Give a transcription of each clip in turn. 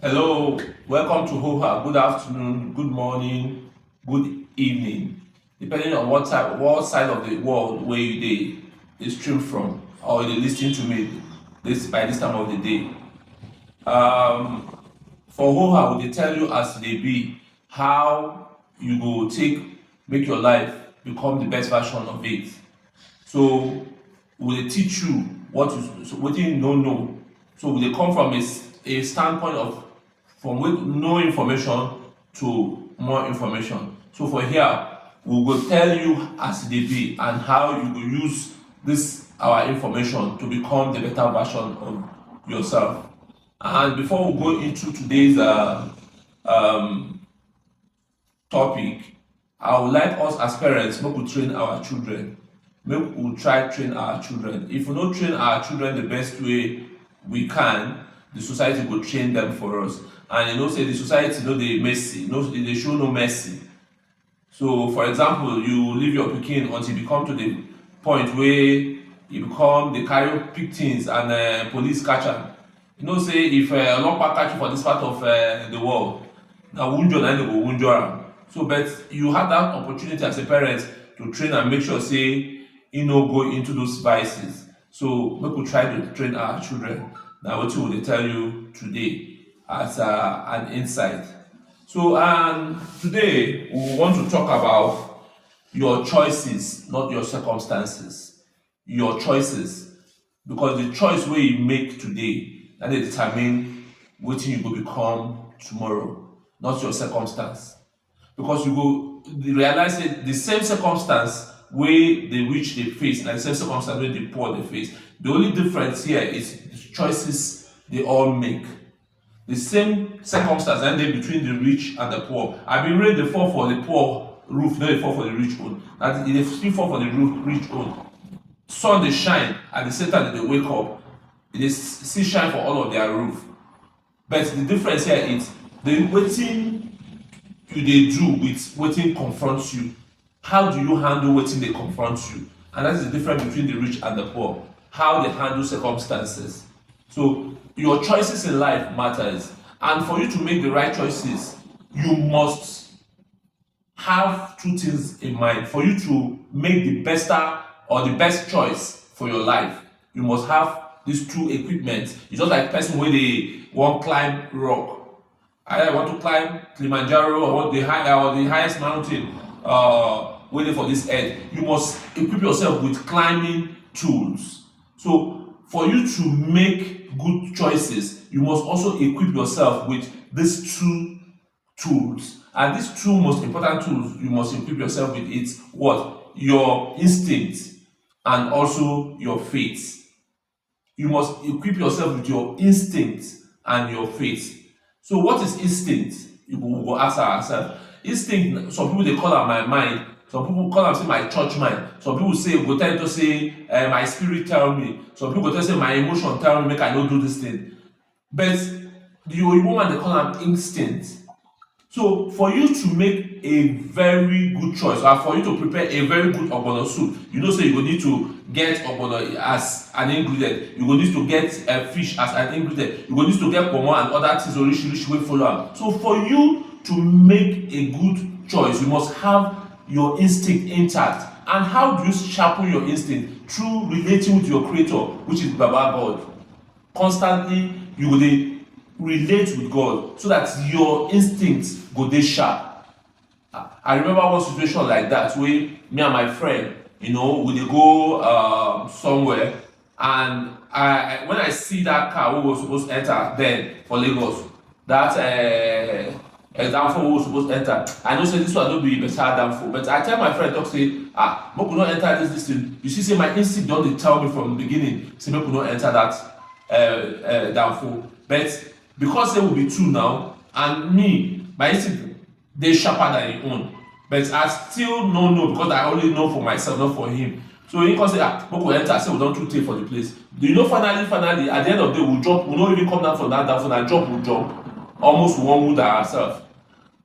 Hello, welcome to Hoha. Good afternoon, good morning, good evening, depending on what side of the world where they stream from or they listen to me this by this time of the day. Um, for Hoha, we dey tell you as they be how you go take make your life become the best version of it. So we dey teach you wetin you no know. So we dey come from a standpoint of from no information to more information. So for here we go tell you as e dey be and how you go use this our information to become the better version of yourself. And before we go into today's topic, I would like us as parents make we train our children, make we try train our children. If we no train our children the best way we can, the society go train them for us. And you know say the society no dey mercy, no dey show no mercy. So for example, you leave your pikin until you come to the point where you become dey carry pick things and police catch am. You know say if olopa catch you for this part of the world, na wunjo na im dey go wunjo am. So but you have that opportunity as a parent to train and make sure say e no go into those vices. So make we try to train our children. Na wetin we dey tell you today as an insight. So and today we want to talk about your choices, not your circumstances. Your choices, because the choice wey you make today na dey determine wetin you go become tomorrow, not your circumstance. Because you go realize say the same circumstance wey the rich dey face na the same circumstance wey the poor dey face. The only difference here is the choices they all make. The same circumstance na dey between the rich and the poor. I bin rain dey fall for the poor roof, no dey fall for the rich own. Na e dey still fall for the rich own. Sun dey shine at the same time dem dey wake up, e dey still shine for all of their roof. But the difference here is the wetin you dey do with wetin confront you. How do you handle wetin dey confront you? And that is the difference between the rich and the poor. How they handle circumstances. So your choices in life matters, and for you to make the right choices, you must have two things in mind. For you to make the best choice for your life, you must have these two equipment. It's just like person wey dey wan climb rock. Either want to climb Kilimanjaro or the highest mountain wey dey for this earth. You must equip yourself with climbing tools. So for you to make good choices, you must also equip yourself with these two tools. And these two most important tools you must equip yourself with is what? Your instinct and also your faith. You must equip yourself with your instinct and your faith. So what is instinct? We go ask ourselves. Instinct, some people dey call am my mind, some people call am say my church mind, some people go tell you to say my spirit tell me, some people go tell you say my emotion tell me make I no do this thing. But the Oyibo man dey call am instinct. So for you to make a very good choice, or for you to prepare a very good ogbono soup, you know say you go need to get ogbono as an ingredient, you go need to get fish as an ingredient, you go need to get pomo and other things orishirishi wey follow am. So for you to make a good choice, you must have your instinct intact. And how do you sharpen your instinct? Through relating with your creator, which is Baba God. Constantly you go dey relate with God so that your instincts go dey sharp. I remember one situation like that wey me and my friend, we dey go somewhere, and when I see that car wey we were supposed to enter then for Lagos, that danfo wey we suppose enter, I know say this one no be better danfo, but I tell my friend, talk say make we no enter this thing. You see say my instinct don dey tell me from the beginning say make we no enter that danfo. But because say we be two now, and me, my instinct dey sharper than him own, but I still no know because I only know for myself, not for him. So he come say make we enter, say we don too tey for the place. Do you know finally at the end of the day we jump, we no even come down from that danfo, na jump almost we wan wound ourselves.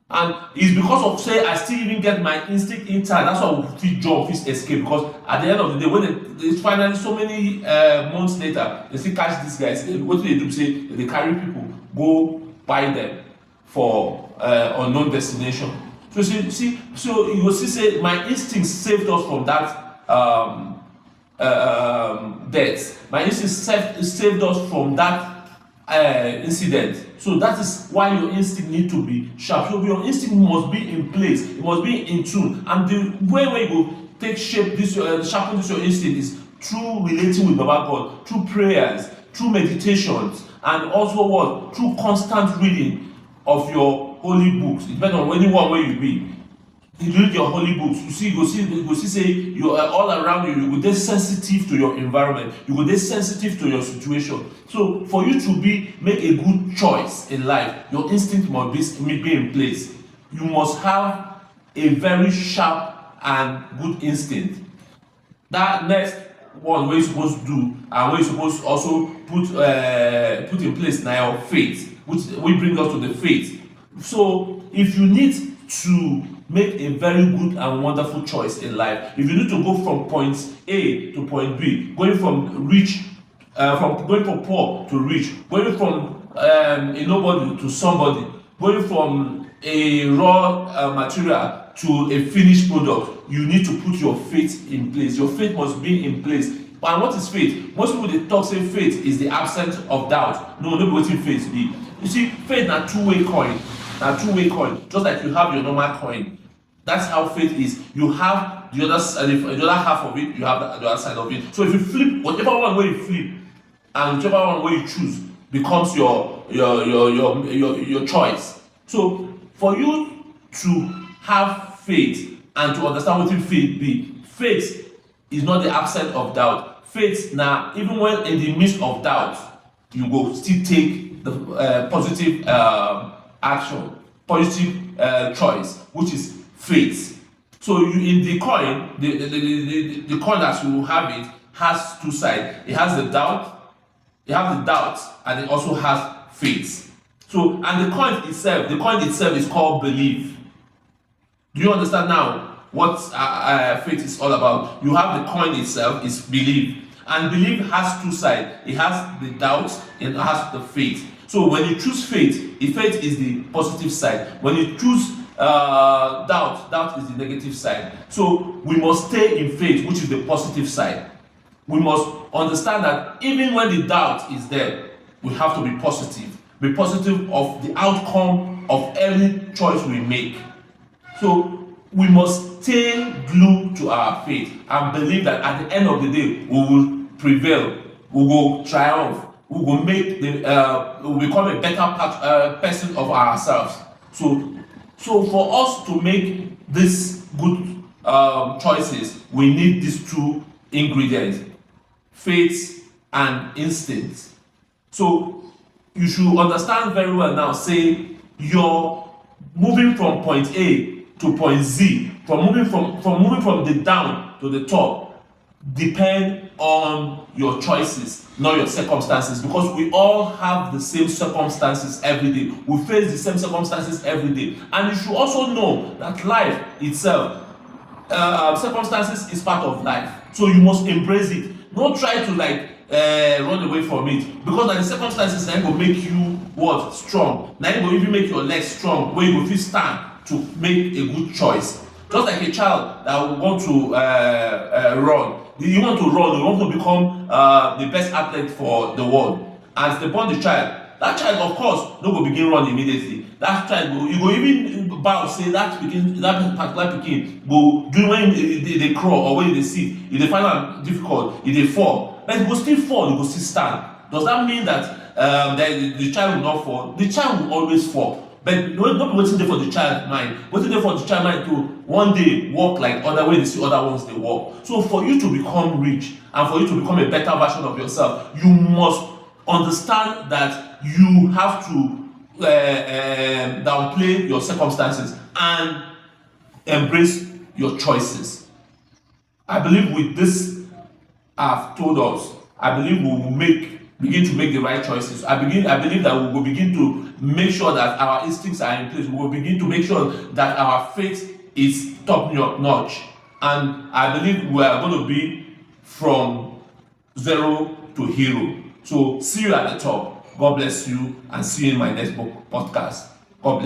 And it's because of say I still even get my instinct intact, that's why we fit jump, fit escape. Because at the end of the day, when they finally so many months later, they still catch these guys. Wetin they do say they carry people go buy them for unknown destination. So so you will see say my instinct saved us from that death. My instinct saved us from that incident. So that is why your instinct need to be sharp. So your instinct must be in place. It must be in tune. And the way you go take shape this sharpen this your instinct is through relating with Baba God, through prayers, through meditations, and also what? Through constant reading of your holy books. It depends on anyone where you be. You read your holy books, you go see say you are all around you, you go dey sensitive to your environment, you go dey sensitive to your situation. So for you to make a good choice in life, your instinct must be in place. You must have a very sharp and good instinct. That next one wey you suppose do and wey you suppose also put in place na your faith, which bring us to the faith. So if you need to make a very good and wonderful choice in life, if you need to go from point A to point B, going from poor to rich, going from a nobody to somebody, going from a raw material to a finished product, you need to put your faith in place. Your faith must be in place. And what is faith? Most people dey talk say faith is the absence of doubt. No be wetin faith be. You see, faith na two-way coin. Just like you have your normal coin. That's how faith is. You have the other half of it, you have the other side of it. So if you flip, whatever one way you flip, and whichever one way you choose becomes your choice. So for you to have faith and to understand what faith be, faith is not the absence of doubt. Faith now, even when in the midst of doubt, you go still take the positive action, positive choice, which is faith. So you in the coin, the coin as you have it has two sides. It has the doubt, and it also has faith. So and the coin itself is called belief. Do you understand now what faith is all about? You have the coin itself is belief, and belief has two sides. It has the doubt and it has the faith. So when you choose faith is the positive side. When you choose doubt is the negative side. So we must stay in faith, which is the positive side. We must understand that even when the doubt is there, we have to be positive. Be positive of the outcome of every choice we make. So we must stay glued to our faith and believe that at the end of the day, we will prevail, we will triumph, we will become a better person of ourselves. So for us to make these good choices, we need these two ingredients, faith and instinct. So you should understand very well now, say you're moving from point A to point Z, from moving from the down to the top, depend on your choices, not your circumstances, because we all have the same circumstances every day. We face the same circumstances every day. And you should also know that life itself, circumstances is part of life. So you must embrace it. Don't try to run away from it, because the circumstances then will make you what? Strong. Now it will even make your legs strong, where you will feel stand to make a good choice. Just like a child that will want to run. You want to run, you want to become the best athlete for the world. As they born the child, that child of course no go begin run immediately. That child you go even bow say that particular pikin go do when they crawl or when they sit, if they find am difficult, if they fall, but you go still fall, you go still stand. Does that mean that the child will not fall? The child will always fall. But no be wetin dey for the child mind. Wetin dey for the child mind to one day walk like other way they see other ones dey walk. So for you to become rich and for you to become a better version of yourself, you must understand that you have to downplay your circumstances and embrace your choices. I believe with this I've told us, I believe we will begin to make the right choices. I believe that we will begin to make sure that our instincts are in place. We will begin to make sure that our faith is top notch. And I believe we are going to be from zero to hero. So see you at the top. God bless you and see you in my next podcast. God bless.